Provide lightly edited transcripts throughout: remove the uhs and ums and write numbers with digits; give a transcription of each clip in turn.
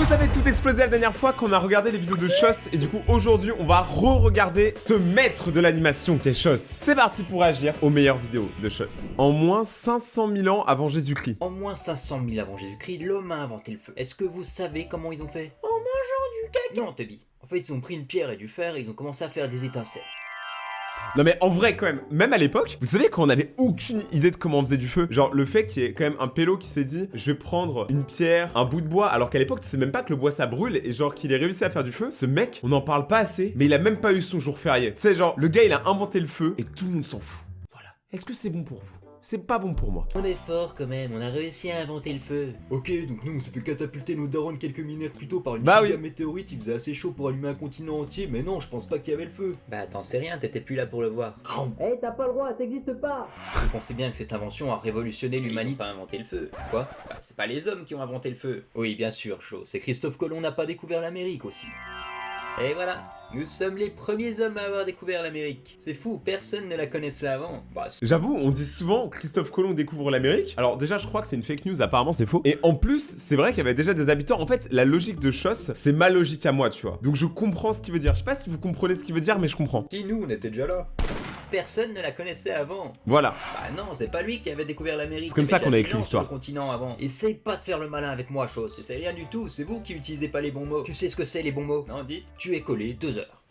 Vous avez tout explosé la dernière fois qu'on a regardé les vidéos de Shoss et du coup aujourd'hui on va re-regarder ce maître de l'animation qui est Shoss. C'est parti pour agir aux meilleures vidéos de Shoss. En moins 500 000 ans avant Jésus-Christ. En moins 500 000 avant Jésus-Christ, l'homme a inventé le feu. Est-ce que vous savez comment ils ont fait? En mangeant du caca. Non, Toby. En fait, ils ont pris une pierre et du fer et ils ont commencé à faire des étincelles. Non mais en vrai quand même à l'époque, vous savez qu'on avait aucune idée de comment on faisait du feu. Genre le fait qu'il y ait quand même un pélo qui s'est dit je vais prendre une pierre, un bout de bois, alors qu'à l'époque tu sais même pas que le bois ça brûle et genre qu'il ait réussi à faire du feu. Ce mec, on n'en parle pas assez, mais il a même pas eu son jour férié. C'est genre le gars il a inventé le feu et tout le monde s'en fout. Voilà. Est-ce que c'est bon pour vous? C'est pas bon pour moi. On est fort quand même, on a réussi à inventer le feu. Ok, donc nous on s'est fait catapulter nos darons quelques millénaires plus tôt par une Bah giga oui. météorite, il faisait assez chaud pour allumer un continent entier, mais non, je pense pas qu'il y avait le feu. Bah t'en sais rien, t'étais plus là pour le voir. Eh, t'as pas le droit, t'existes pas. Vous pensez bien que cette invention a révolutionné l'humanité? Ils ont pas inventé le feu. Quoi? Bah, c'est pas les hommes qui ont inventé le feu. Oui, bien sûr, chaud. C'est Christophe Colomb n'a pas découvert l'Amérique aussi. Et voilà, nous sommes les premiers hommes à avoir découvert l'Amérique. C'est fou, personne ne la connaissait avant. Bah, J'avoue, on dit souvent Christophe Colomb découvre l'Amérique. Alors déjà, je crois que c'est une fake news, apparemment c'est faux. Et en plus, c'est vrai qu'il y avait déjà des habitants. En fait, la logique de Shoss, c'est ma logique à moi, tu vois. Donc je comprends ce qu'il veut dire. Je sais pas si vous comprenez ce qu'il veut dire, mais je comprends. Si nous on était déjà là. personne ne la connaissait avant. Voilà. Bah non, c'est pas lui qui avait découvert l'Amérique. C'est comme ça Il y avait qu'on a déjà écrit des gens sur l'histoire. le continent avant. Essaye pas de faire le malin avec moi, chose. C'est rien du tout, c'est vous qui utilisez pas les bons mots. Tu sais ce que c'est les bons mots? Non, dites. Tu es collé 2 heures.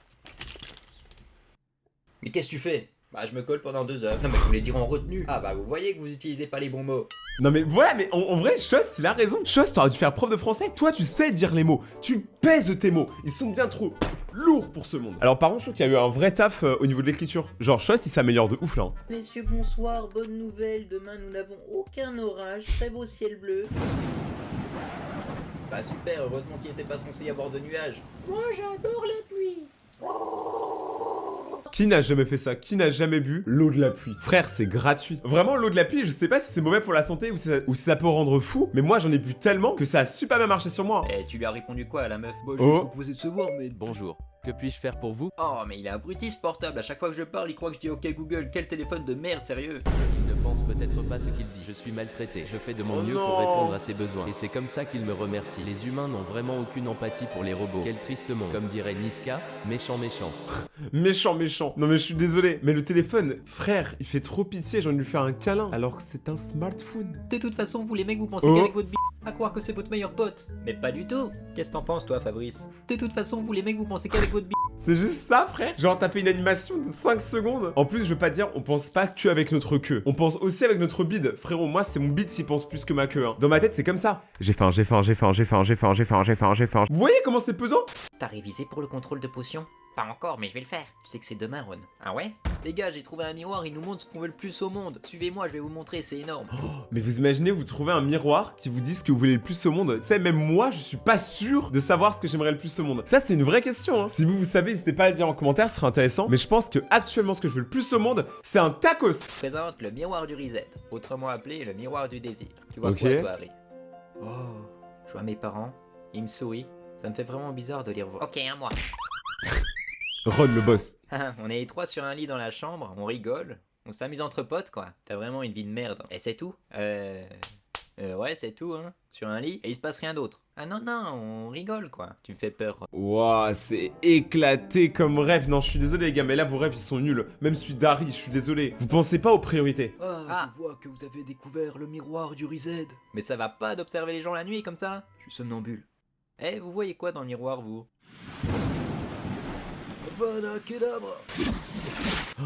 Mais qu'est-ce que tu fais? Bah je me colle pendant 2 heures. Non mais je voulais dire en retenue. Ah bah vous voyez que vous utilisez pas les bons mots. Non mais voilà, mais en vrai, Shoss, il a raison. Shoss, t'aurais dû faire prof de français. Toi, tu sais dire les mots. Tu pèses tes mots. Ils sont bien trop lourds pour ce monde. Alors par contre, je trouve qu'il y a eu un vrai taf au niveau de l'écriture. Genre, Shoss, il s'améliore de ouf là. Hein. Messieurs, bonsoir, bonne nouvelle. Demain, nous n'avons aucun orage. Très beau ciel bleu. Bah super, heureusement qu'il était pas censé y avoir de nuages. Moi, j'adore la pluie. Qui n'a jamais fait ça? Qui n'a jamais bu l'eau de la pluie? Frère, c'est gratuit. Vraiment, l'eau de la pluie, je sais pas si c'est mauvais pour la santé ou si ça peut rendre fou, mais moi j'en ai bu tellement que ça a super bien marché sur moi. Et tu lui as répondu quoi à la meuf? Bah je lui ai Oh. proposé de se voir, mais Bonjour, que puis-je faire pour vous? Oh mais il est abruti ce portable, à chaque fois que je parle il croit que je dis ok Google, quel téléphone de merde sérieux. Il ne pense peut-être pas ce qu'il dit. Je suis maltraité, je fais de mon Oh mieux non. pour répondre à ses besoins. Et c'est comme ça qu'il me remercie. Les humains n'ont vraiment aucune empathie pour les robots. Quel triste monde. Comme dirait Niska, méchant méchant. Méchant, méchant. Non mais je suis désolé, mais le téléphone, frère, il fait trop pitié, j'ai envie de lui faire un câlin, alors que c'est un smartphone. De toute façon vous les mecs vous pensez Oh. qu'avec votre à croire que c'est votre meilleur pote. Mais pas du tout. Qu'est-ce que t'en penses toi Fabrice? De toute façon vous les mecs vous pensez qu'avec votre C'est juste ça, frère. Genre, t'as fait une animation de 5 secondes. En plus, je veux pas dire, on pense pas que avec notre queue. On pense aussi avec notre bide. Frérot, moi, c'est mon bide qui pense plus que ma queue. Hein. Dans ma tête, c'est comme ça. J'ai faim. Vous voyez comment c'est pesant? T'as révisé pour le contrôle de potions? Pas encore, mais je vais le faire. Tu sais que c'est demain, Ron. Ah ouais? Les gars, j'ai trouvé un miroir, il nous montre ce qu'on veut le plus au monde. Suivez-moi, je vais vous montrer, c'est énorme. Mais vous imaginez, vous trouvez un miroir qui vous dit ce que vous voulez le plus au monde. Tu sais, même moi, je suis pas sûr de savoir ce que j'aimerais le plus au monde. Ça, c'est une vraie question. Hein. Si vous savez, n'hésitez pas à le dire en commentaire, ce serait intéressant. Mais je pense que actuellement, ce que je veux le plus au monde, c'est un tacos. Je présente le miroir du reset, autrement appelé le miroir du désir. Tu vois Ok. quoi, toi, Harry? Oh, je vois mes parents, ils me sourient. Ça me fait vraiment bizarre de les revoir. Ok, à moi. Ron, le boss. On est les 3 sur un lit dans la chambre, on rigole, on s'amuse entre potes quoi. T'as vraiment une vie de merde. Et c'est tout? Ouais, c'est tout hein. Sur un lit et il se passe rien d'autre. Ah non, non, on rigole quoi. Tu me fais peur. Ouah, c'est éclaté comme rêve. Non, je suis désolé, les gars, mais là, vos rêves, ils sont nuls. Même celui d'Harry, je suis désolé. Vous pensez pas aux priorités. je vois que vous avez découvert le miroir du Reset. Mais ça va pas d'observer les gens la nuit comme ça? Je suis somnambule. Eh, vous voyez quoi dans le miroir vous? Vada Kedavra.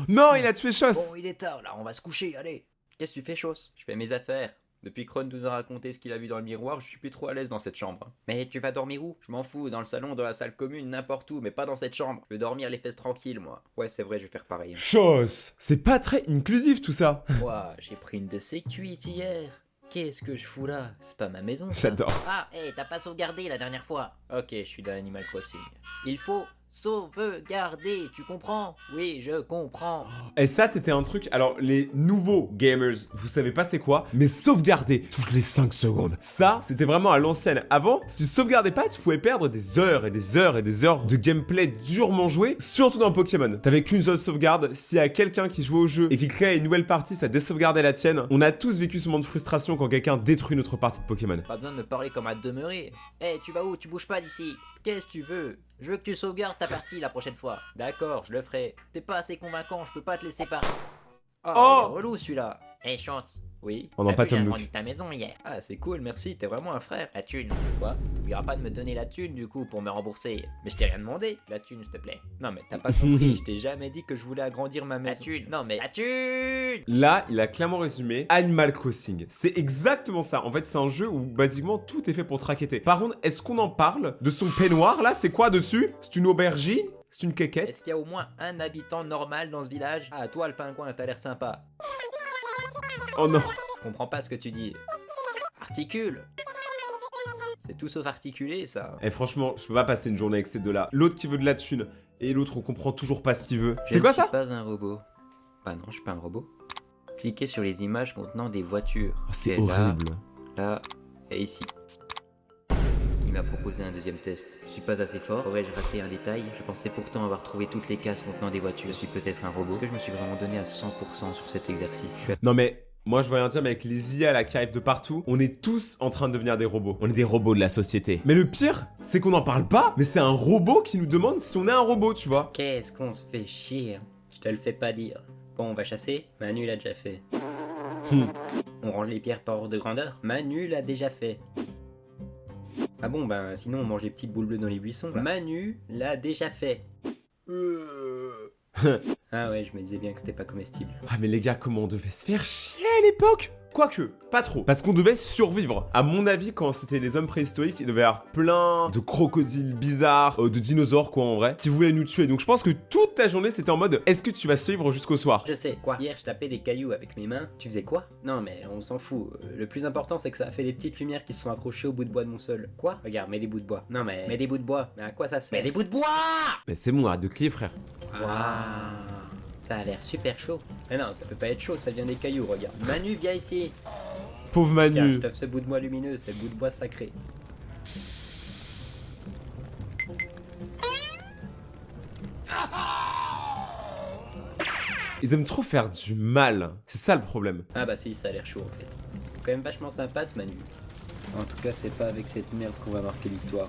Non, il a tué Shoss. Bon, il est tard là, on va se coucher, allez. Qu'est-ce que tu fais, chose? Je fais mes affaires. Depuis que Ron nous a raconté ce qu'il a vu dans le miroir, je suis plus trop à l'aise dans cette chambre. Mais tu vas dormir où? Je m'en fous, dans le salon, dans la salle commune, n'importe où, mais pas dans cette chambre. Je veux dormir les fesses tranquilles, moi. Ouais, c'est vrai, je vais faire pareil. Shoss. C'est pas très inclusif, tout ça. Ouah, j'ai pris une de ces cuisses hier. Qu'est-ce que je fous là? C'est pas ma maison, ça. J'adore. Ah, hé, t'as pas sauvegardé la dernière fois. Ok, je suis dans Animal Crossing. Il faut Sauvegarder, tu comprends? Oui, je comprends. Et ça, c'était un truc. Alors, les nouveaux gamers, vous savez pas c'est quoi, mais sauvegarder toutes les 5 secondes. Ça, c'était vraiment à l'ancienne. Avant, si tu sauvegardais pas, tu pouvais perdre des heures et des heures et des heures de gameplay durement joué, surtout dans Pokémon. T'avais qu'une seule sauvegarde. S'il y a quelqu'un qui jouait au jeu et qui créait une nouvelle partie, ça désauvegarder la tienne. On a tous vécu ce moment de frustration quand quelqu'un détruit notre partie de Pokémon. Pas besoin de me parler comme à demeurer. Eh, tu vas où? Tu bouges pas d'ici. Qu'est-ce que tu veux? Je veux que tu sauvegardes ta partie la prochaine fois. D'accord, je le ferai. T'es pas assez convaincant, je peux pas te laisser partir. Oh, Oh, il est relou celui-là. Eh, chance. Oui. Oh non, T'as pas vu, j'ai Tom agrandi Nook. ta maison hier. Ah, c'est cool, merci, t'es vraiment un frère. La thune. Quoi? T'oublieras pas de me donner la thune du coup pour me rembourser. Mais je t'ai rien demandé. La thune, s'il te plaît. Non, mais t'as pas compris, je t'ai jamais dit que je voulais agrandir ma maison. La thune. Non, mais la thune! Là, il a clairement résumé Animal Crossing. C'est exactement ça. En fait, c'est un jeu où, basiquement, tout est fait pour te raqueter. Par contre, est-ce qu'on en parle de son peignoir, là? C'est quoi dessus? C'est une aubergine? C'est une quéquette? Est-ce qu'il y a au moins un habitant normal dans ce village? Ah, toi, le pingouin, t'as l'air sympa. Oh non. Je comprends pas ce que tu dis. Articule. C'est tout sauf articulé, ça. Eh franchement, je peux pas passer une journée avec ces deux-là. L'autre qui veut de la thune, et l'autre on comprend toujours pas ce qu'il veut. Je C'est quoi ne ça? suis pas un robot. Bah non, je suis pas un robot. Cliquez sur les images contenant des voitures. Oh, c'est Et là, horrible. là et ici. Il m'a proposé un deuxième test. Je suis pas assez fort. Aurais-je raté un détail? Je pensais pourtant avoir trouvé toutes les cases contenant des voitures. Je suis peut-être un robot. Est-ce que je me suis vraiment donné à 100% sur cet exercice? Non mais, moi je veux rien dire, mais avec les IA là qui arrivent de partout, on est tous en train de devenir des robots. On est des robots de la société. Mais le pire, c'est qu'on n'en parle pas, mais c'est un robot qui nous demande si on est un robot, tu vois. Qu'est-ce qu'on se fait chier? Je te le fais pas dire. Bon, on va chasser? Manu l'a déjà fait. On range les pierres par ordre de grandeur? Manu l'a déjà fait. Ah bon, ben sinon on mange les petites boules bleues dans les buissons. Manu l'a déjà fait. Ah ouais, je me disais bien que c'était pas comestible. Ah mais les gars, comment on devait se faire chier à l'époque? Quoique, pas trop. Parce qu'on devait survivre. À mon avis, quand c'était les hommes préhistoriques, il devait y avoir plein de crocodiles bizarres, de dinosaures quoi en vrai, qui voulaient nous tuer. Donc je pense que toute ta journée c'était en mode, est-ce que tu vas survivre jusqu'au soir? Je sais, quoi? Hier je tapais des cailloux avec mes mains. Tu faisais quoi? Non mais on s'en fout. Le plus important c'est que ça a fait des petites lumières qui se sont accrochées au bout de bois de mon sol. Quoi? Regarde, mets des bouts de bois. Non mais mets des bouts de bois. Mais à quoi ça sert? Mets des bouts de bois! Mais c'est bon, arrête de crier frère. Waouh! Ça a l'air super chaud. Mais non, ça peut pas être chaud, ça vient des cailloux, regarde. Manu, viens ici. Pauvre Tiens, je Manu. t'offre ce bout de bois lumineux, c'est le bout de bois sacré. Ils aiment trop faire du mal. C'est ça le problème. Ah bah si, ça a l'air chaud en fait. Quand même vachement sympa ce Manu. En tout cas, c'est pas avec cette merde qu'on va marquer l'histoire.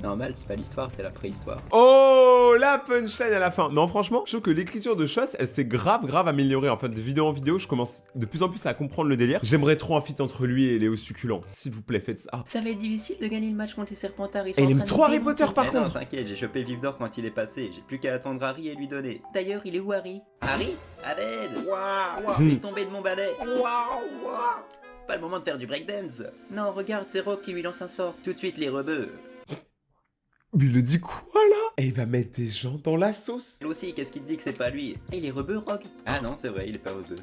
Normal, c'est pas l'histoire, c'est la préhistoire. Oh, la punchline à la fin. Non, franchement, je trouve que l'écriture de Choss, elle s'est grave améliorée. En fait, de vidéo en vidéo, je commence de plus en plus à comprendre le délire. J'aimerais trop un feat entre lui et Léo Succulent. S'il vous plaît, faites ça. Ça va être difficile de gagner le match contre les Serpentards. Ils sont Et en il aime train de trop Harry démonter. Potter par Mais non, contre. t'inquiète, j'ai chopé le vif d'or quand il est passé. J'ai plus qu'à attendre Harry et lui donner. D'ailleurs, il est où Harry? Harry, à l'aide! Waouh! Il est tombé de mon balai! Waouh! C'est pas le moment de faire du breakdance! Non, regarde, c'est Rock qui lui lance un sort. Tout de suite les rebeux! Mais il le dit quoi là? Et il va mettre des gens dans la sauce. Elle aussi, qu'est-ce qui te dit que c'est pas lui? Et les rebeux, Rogue? Ah non, c'est vrai, il est pas rebeu.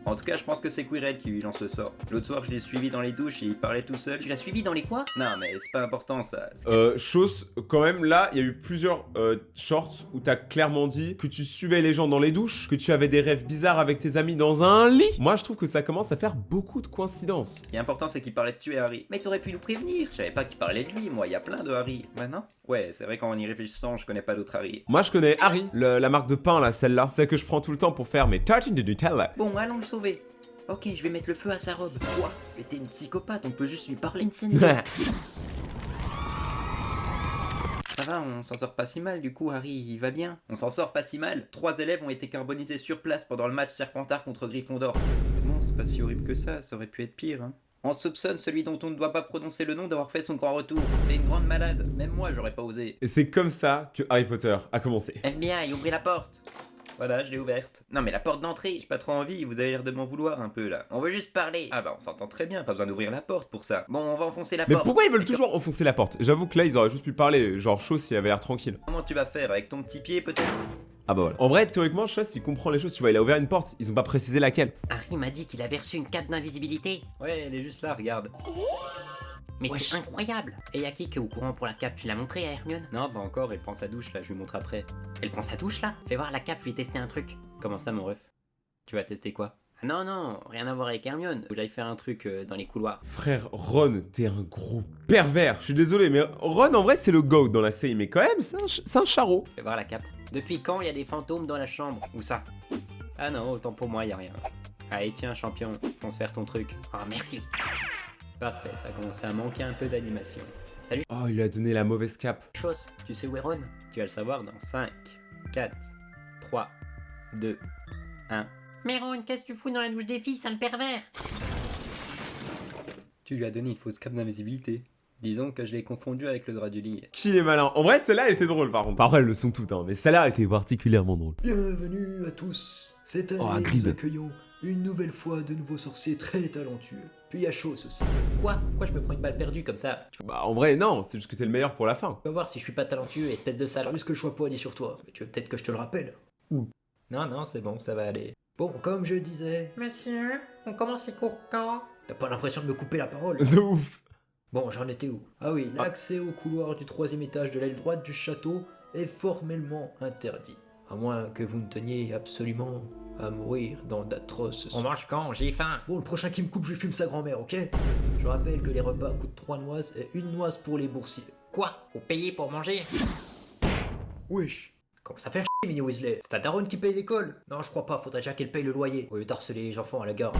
En tout cas, je pense que c'est Quirrell qui lui lance le sort. L'autre soir, je l'ai suivi dans les douches et il parlait tout seul. Tu l'as suivi dans les quoi? Non, mais c'est pas important ça. Chose, quand même, là, il y a eu plusieurs shorts où t'as clairement dit que tu suivais les gens dans les douches, que tu avais des rêves bizarres avec tes amis dans un lit. Moi, je trouve que ça commence à faire beaucoup de coïncidences. Ce qui est important, c'est qu'il parlait de tuer Harry. Mais t'aurais pu nous prévenir. Je savais pas qu'il parlait de lui, moi, il y a plein de Harry. Maintenant? Ouais, c'est vrai qu'en y réfléchissant, je connais pas d'autres Harry. Moi, je connais Harry, la marque de pain, là, celle-là. Celle que je prends tout le temps pour faire mes tartines de Nutella. Bon, allons le sauver. Ok, je vais mettre le feu à sa robe. Quoi? Mais t'es une psychopathe, on peut juste lui parler. Incendio. Ça va, on s'en sort pas si mal du coup, Harry, il va bien. On s'en sort pas si mal. 3 élèves ont été carbonisés sur place pendant le match Serpentard contre Gryffondor. C'est bon, c'est pas si horrible que ça aurait pu être pire, hein. On soupçonne celui dont on ne doit pas prononcer le nom d'avoir fait son grand retour. C'est une grande malade, même moi j'aurais pas osé. Et c'est comme ça que Harry Potter a commencé. FBI, ouvrez la porte. Voilà, je l'ai ouverte. Non mais la porte d'entrée, j'ai pas trop envie, vous avez l'air de m'en vouloir un peu là. On veut juste parler. Ah bah on s'entend très bien, pas besoin d'ouvrir la porte pour ça. Bon, on va enfoncer la Mais porte. pourquoi ils veulent toujours enfoncer la porte? J'avoue que là, ils auraient juste pu parler, genre chaud s'il avait l'air tranquille. Comment tu vas faire avec ton petit pied peut-être? Ah bah voilà. En vrai, théoriquement, Choss, il comprend les choses, tu vois, il a ouvert une porte, ils ont pas précisé laquelle. Harry m'a dit qu'il avait reçu une cape d'invisibilité. Ouais, elle est juste là, regarde. Mais c'est incroyable. Et y'a qui est au courant pour la cape? Tu l'as montré à Hermione? Non, pas encore, elle prend sa douche là, je lui montre après. Elle prend sa douche là? Fais voir la cape, je vais tester un truc. Comment ça, mon ref? Tu vas tester quoi? Ah non, non, rien à voir avec Hermione. Faut que j'aille faire un truc dans les couloirs. Frère, Ron, t'es un gros pervers. Je suis désolé, mais Ron, en vrai, c'est le GOAT dans la série, mais quand même, c'est un charreau. Fais voir la cape. Depuis quand il y a des fantômes dans la chambre? Où ça? Ah non, autant pour moi, y a rien. Allez, tiens, champion, fonce faire ton truc. Oh, merci. Parfait, ça commence à manquer un peu d'animation. Salut, Oh, il lui a donné la mauvaise cape. Chose, tu sais où est Ron? tu vas le savoir dans 5, 4, 3, 2, 1. Mais Ron, qu'est-ce que tu fous dans la douche des filles, sale pervers? Tu lui as donné une fausse cape d'invisibilité. Disons que je l'ai confondu avec le drap du lit. Qui est malin. En vrai, celle-là, elle était drôle, par contre. Par contre, elles le sont toutes, hein, mais celle-là, elle était particulièrement drôle. Bienvenue à tous. Cette année, Oh, Hagrid. nous accueillons une nouvelle fois de nouveaux sorciers très talentueux. Puis il y a Chose aussi. Quoi? Pourquoi je me prends une balle perdue comme ça? Tu Bah, en vrai, non, c'est juste que t'es le meilleur pour la fin. peux voir si je suis pas talentueux, espèce de sale. T'as vu ce que le choix dit sur toi, mais tu veux peut-être que je te le rappelle. Non, non, c'est bon, ça va aller. Bon, comme je disais, Monsieur, on commence les cours quand? t'as pas l'impression de me couper la parole? De ouf. Bon, j'en étais où? Ah oui, l'accès au couloir du 3e étage de l'aile droite du château est formellement interdit. À moins que vous ne teniez absolument à mourir dans d'atroces... On mange quand? J'ai faim. Bon, le prochain qui me coupe, je fume sa grand-mère, ok? Je rappelle que les repas coûtent 3 noises et 1 noise pour les boursiers. Quoi? Faut payer pour manger? Wesh. Comment ça fait chier, Minnie Weasley? C'est ta daronne qui paye l'école? Non, je crois pas, faudrait déjà qu'elle paye le loyer. Au lieu d'harceler les enfants à la gare.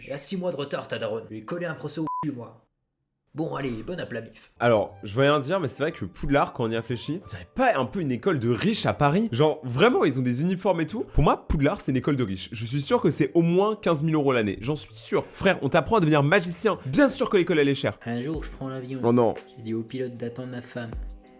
Elle a 6 mois de retard, ta daronne. Je lui ai collé un procès au cul, moi. Bon, allez, bon aplamif. Alors, je veux rien dire, mais c'est vrai que Poudlard, quand on y réfléchit, on dirait pas un peu une école de riches à Paris? Genre, vraiment, ils ont des uniformes et tout. Pour moi, Poudlard, c'est une école de riches. Je suis sûr que c'est au moins 15 000 € l'année. J'en suis sûr. Frère, on t'apprend à devenir magicien. Bien sûr que l'école, elle est chère. Un jour, je prends l'avion. Oh non. J'ai dit au pilote d'attendre ma femme.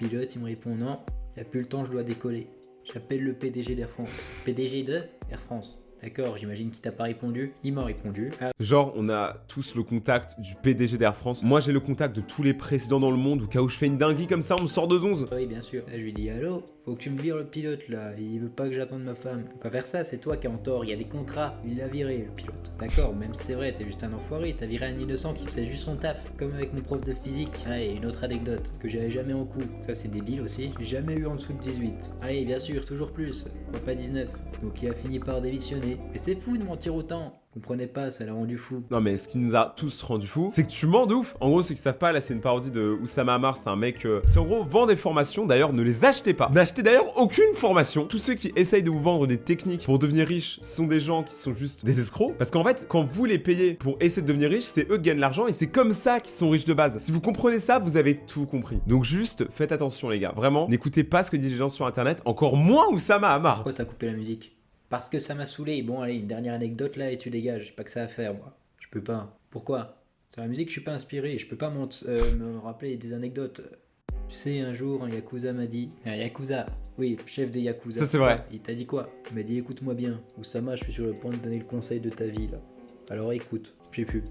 Le pilote, il me répond non, y a plus le temps, je dois décoller. J'appelle le PDG d'Air France. PDG de Air France. D'accord, j'imagine qu'il t'a pas répondu. Il m'a répondu. Ah, Genre, on a tous le contact du PDG d'Air France. Moi, j'ai le contact de tous les présidents dans le monde. Au cas où je fais une dinguerie comme ça, on me sort de zonze. oui, bien sûr. Là, je lui dis allô, faut que tu me vires le pilote là. Il veut pas que j'attende ma femme. Faut pas faire ça, c'est toi qui es en tort. Il y a des contrats. Il l'a viré, le pilote. D'accord, même si c'est vrai, t'es juste un enfoiré. T'as viré un innocent qui faisait juste son taf. Comme avec mon prof de physique. Allez, une autre anecdote que j'avais jamais en cours. Ça, c'est débile aussi. J'ai jamais eu en dessous de 18. Allez, bien sûr, toujours plus. Quoi, pas 19. Donc il a fini par démissionner. Mais c'est fou de mentir autant. Comprenez pas, ça l'a rendu fou. Non mais ce qui nous a tous rendu fous, c'est que tu mens de ouf. En gros, ceux qui savent pas, là c'est une parodie de Oussama Ammar, c'est un mec qui en gros vend des formations. D'ailleurs, ne les achetez pas. N'achetez d'ailleurs aucune formation. Tous ceux qui essayent de vous vendre des techniques pour devenir riches sont des gens qui sont juste des escrocs. Parce qu'en fait, quand vous les payez pour essayer de devenir riches, c'est eux qui gagnent l'argent et c'est comme ça qu'ils sont riches de base. Si vous comprenez ça, vous avez tout compris. Donc juste, faites attention les gars. Vraiment, n'écoutez pas ce que disent les gens sur internet, encore moins Oussama Ammar. Pourquoi t'as coupé la musique? Parce que ça m'a saoulé. Bon, allez, une dernière anecdote là et tu dégages. J'ai pas que ça à faire, moi. Je peux pas. Pourquoi? Sur la musique, je suis pas inspiré. Je peux pas me rappeler des anecdotes. Tu sais, un jour, un Yakuza m'a dit... Un Yakuza? Oui, chef des Yakuza. Ça, c'est vrai. Il t'a dit quoi? Il m'a dit, écoute-moi bien. Oussama, je suis sur le point de donner le conseil de ta vie, là. Alors écoute. J'ai pu.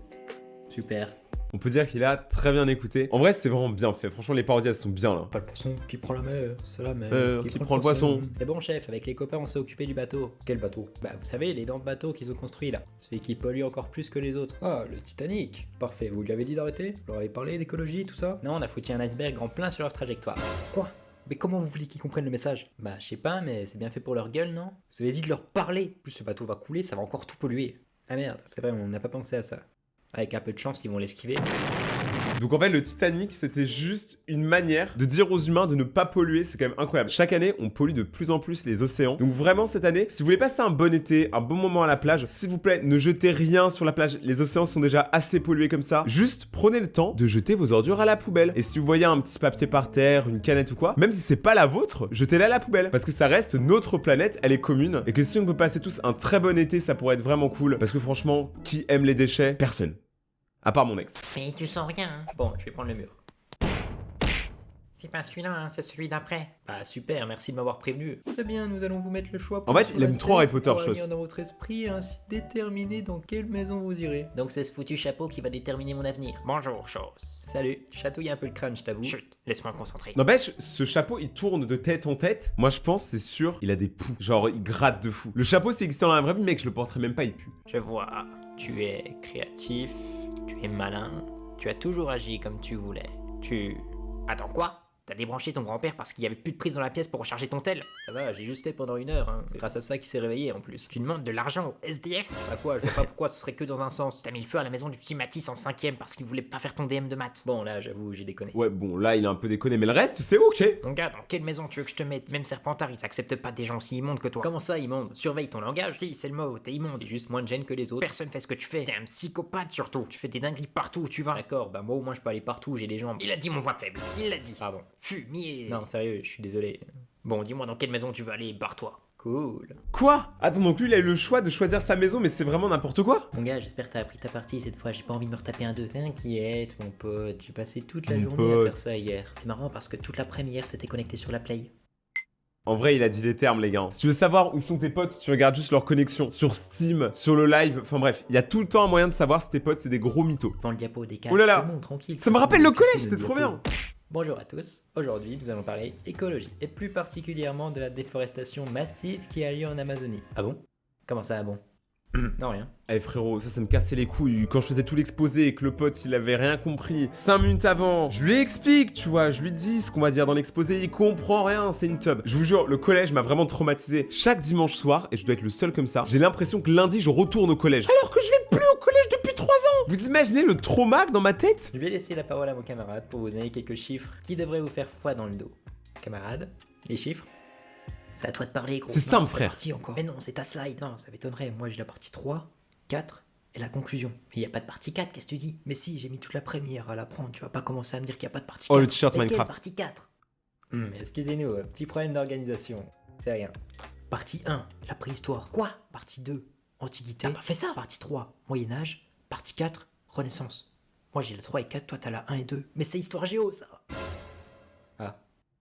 Super. On peut dire qu'il a très bien écouté. En vrai, c'est vraiment bien fait. Franchement, les parodies, elles sont bien là. Pas le poisson qui prend la mer, c'est la mer. Qui prend le poisson. C'est bon, chef, avec les copains, on s'est occupé du bateau. Quel bateau? Bah, vous savez, les dents de bateau qu'ils ont construit là. Celui qui pollue encore plus que les autres. Ah, le Titanic. Parfait, vous lui avez dit d'arrêter? Vous leur avez parlé d'écologie, tout ça? Non, on a foutu un iceberg en plein sur leur trajectoire. Quoi? Mais comment vous voulez qu'ils comprennent le message? Bah, je sais pas, mais c'est bien fait pour leur gueule, non? Vous avez dit de leur parler. Plus ce bateau va couler, ça va encore tout polluer. Ah merde, c'est vrai, on n'a pas pensé à ça. Avec un peu de chance, ils vont l'esquiver. Donc en fait, le Titanic, c'était juste une manière de dire aux humains de ne pas polluer. C'est quand même incroyable. Chaque année, on pollue de plus en plus les océans. Donc vraiment, cette année, si vous voulez passer un bon été, un bon moment à la plage, s'il vous plaît, ne jetez rien sur la plage. Les océans sont déjà assez pollués comme ça. Juste prenez le temps de jeter vos ordures à la poubelle. Et si vous voyez un petit papier par terre, une canette ou quoi, même si c'est pas la vôtre, jetez-la à la poubelle. Parce que ça reste notre planète, elle est commune. Et que si on peut passer tous un très bon été, ça pourrait être vraiment cool. Parce que franchement, qui aime les déchets? Personne. À part mon ex. Mais tu sens rien, hein? Bon, je vais prendre le mur. C'est pas celui-là, hein, c'est celui d'après. Bah super, merci de m'avoir prévenu. Très bien, nous allons vous mettre le choix. En fait, sur il la aime trop tête Harry Potter, pour chose. revenir dans votre esprit et ainsi déterminer dans quelle maison vous irez. Donc c'est ce foutu chapeau qui va déterminer mon avenir. Bonjour, chose. Salut, chatouille un peu le crâne, je t'avoue. Chut, laisse-moi me concentrer. N'empêche, ce chapeau, il tourne de tête en tête. Moi, je pense, c'est sûr, il a des poux. Genre, il gratte de fou. Le chapeau, c'est existant dans la vraie vie, mec, je le porterais même pas, il pue. Je vois, tu es créatif, Tu es malin. Tu as toujours agi comme tu voulais. Tu... Attends, quoi? T'as débranché ton grand-père parce qu'il y avait plus de prise dans la pièce pour recharger ton tel? Ça va, j'ai juste fait pendant 1 heure, hein. C'est grâce à ça qu'il s'est réveillé en plus. Tu demandes de l'argent au SDF? Bah quoi, je vois pas pourquoi ce serait que dans un sens. T'as mis le feu à la maison du petit Matisse en 5ème parce qu'il voulait pas faire ton DM de maths. Bon là, j'avoue, j'ai déconné. Ouais, bon, là, il a un peu déconné, mais le reste, c'est ok. Mon gars, dans quelle maison tu veux que je te mette? Même Serpentard, il s'accepte pas des gens aussi immondes que toi. Comment ça, immonde? Surveille ton langage. Si, c'est le mot, t'es immonde. J'ai juste moins de gêne que les autres. Personne fait ce que tu fais. T'es un psychopathe surtout. Tu fais des dingueries partout où tu vas. D'accord, bah moi au moins je peux aller partout, j'ai les jambes. Il a dit mon point faible. Il l'a dit. Pardon. Fumier. Non, sérieux, je suis désolé. Bon, dis-moi dans quelle maison tu veux aller, barre-toi. Cool. Quoi? Attends, donc lui, il a eu le choix de choisir sa maison, mais c'est vraiment n'importe quoi? Mon gars, j'espère que t'as appris ta partie cette fois, j'ai pas envie de me retaper un 2. T'inquiète, mon pote, j'ai passé toute la Mon journée pote. à faire ça hier. C'est marrant parce que toute l'après-midi hier, t'étais connecté sur la Play. En vrai, il a dit les termes, les gars. Si tu veux savoir où sont tes potes, tu regardes juste leur connexion. Sur Steam, sur le live, enfin bref. Il y a tout le temps un moyen de savoir si tes potes, c'est des gros mythos. Devant le diapo des cartes, Oh là là. c'est bon, tranquille. Ça me rappelle le collège, Cliquez c'était trop diapo. bien. Bonjour à tous, aujourd'hui nous allons parler écologie, et plus particulièrement de la déforestation massive qui a lieu en Amazonie. Ah bon? Comment ça, ah bon? Non, rien. Eh frérot, ça me cassait les couilles. Quand je faisais tout l'exposé et que le pote, il avait rien compris 5 minutes avant, je lui explique, tu vois, je lui dis ce qu'on va dire dans l'exposé, il comprend rien, c'est une teub. Je vous jure, le collège m'a vraiment traumatisé. Chaque dimanche soir, et je dois être le seul comme ça, j'ai l'impression que lundi, je retourne au collège. Alors que je vais plus au collège depuis 3 ans. Vous imaginez le trauma dans ma tête? Je vais laisser la parole à mon camarade pour vous donner quelques chiffres qui devraient vous faire froid dans le dos. Camarade, les chiffres? C'est à toi de parler, gros. C'est Non, simple, ta frère. partie encore. Mais non, c'est ta slide. Non, ça m'étonnerait. Moi, j'ai la partie 3, 4 et la conclusion. Mais il a pas de partie 4, qu'est-ce que tu dis? Mais si, j'ai mis toute l'après-midi à l'apprendre. Tu vas pas commencer à me dire qu'il y a pas de partie 4. Oh, le t-shirt Mais quelle Minecraft. partie 4? Excusez-nous, petit problème d'organisation. C'est rien. Partie 1, la préhistoire. Quoi? Partie 2, Antiquité. T'as pas fait ça? Partie 3, Moyen-Âge. Partie 4, Renaissance. Moi, j'ai la 3 et 4, toi, t'as la 1 et 2. Mais c'est histoire géo, ça. Ah.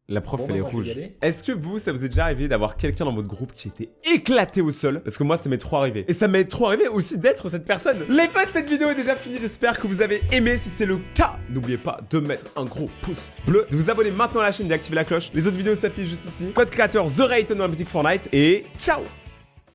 La prof, Bon, elle est bah, moi, je vais rouge. y aller. Est-ce que vous, ça vous est déjà arrivé d'avoir quelqu'un dans votre groupe qui était éclaté au sol? Parce que moi, ça m'est trop arrivé. Et ça m'est trop arrivé aussi d'être cette personne. Les potes, cette vidéo est déjà finie. J'espère que vous avez aimé. Si c'est le cas, n'oubliez pas de mettre un gros pouce bleu, de vous abonner maintenant à la chaîne et d'activer la cloche. Les autres vidéos s'affichent juste ici. Code créateur The Rayton dans la boutique Fortnite. Et ciao!